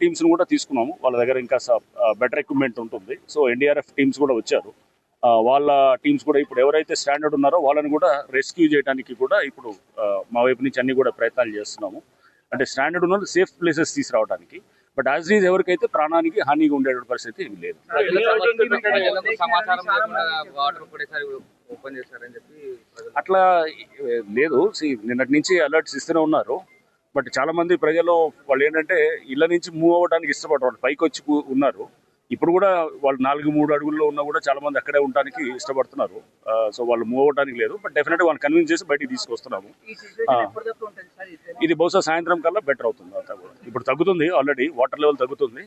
Teams కూడా తీసుకున్నాము. వాళ్ళ దగ్గర ఇంకా బెటర్ ఎక్విప్మెంట్ ఉంటుంది. సో ఎన్డీఆర్ఎఫ్ టీమ్స్ కూడా వచ్చారు. వాళ్ళ టీమ్స్ కూడా ఇప్పుడు ఎవరైతే స్టాండర్డ్ ఉన్నారో వాళ్ళని కూడా రెస్క్యూ చేయడానికి కూడా ఇప్పుడు మా వైపు నుంచి అన్ని కూడా ప్రయత్నాలు చేస్తున్నాము. అంటే స్టాండర్డ్ ఉన్న సేఫ్ ప్లేసెస్ తీసుకురావడానికి. బట్ యాజ్ ఈజ్ ఎవరికైతే ప్రాణానికి హానిగా ఉండే పరిస్థితి ఏమి లేదు. అట్లా లేదు. నిన్నటి నుంచి అలర్ట్స్ ఇస్తూనే ఉన్నారు. బట్ చాలా మంది ప్రజలు వాళ్ళు ఏంటంటే ఇళ్ల నుంచి మూవ్ అవ్వడానికి ఇష్టపడరు. పైకి వచ్చి ఉన్నారు. ఇప్పుడు కూడా వాళ్ళు 4-3 అడుగుల్లో ఉన్నా కూడా చాలా మంది అక్కడే ఉండడానికి ఇష్టపడుతున్నారు. సో వాళ్ళు మూవ్ అవ్వడానికి లేదు. బట్ డెఫినెట్ గా వాళ్ళు కన్విన్స్ చేసి బయటికి తీసుకొస్తున్నాము. ఇది బహుశా సాయంత్రం కల్లా బెటర్ అవుతుంది. అంతా కూడా ఇప్పుడు తగ్గుతుంది. ఆల్రెడీ వాటర్ లెవెల్ తగ్గుతుంది.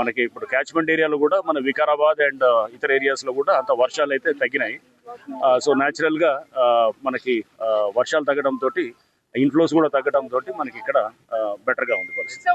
మనకి ఇప్పుడు క్యాచ్మెంట్ ఏరియాలో కూడా మన వికారాబాద్ అండ్ ఇతర ఏరియాస్ లో కూడా అంత వర్షాలు అయితే తగ్గినాయి. సో న్యాచురల్ గా మనకి వర్షాలు తగ్గడం తోటి ఇన్ఫ్లోస్ కూడా తగ్గడం తోటి మనకి ఇక్కడ బెటర్ గా ఉంది పరిస్థితి.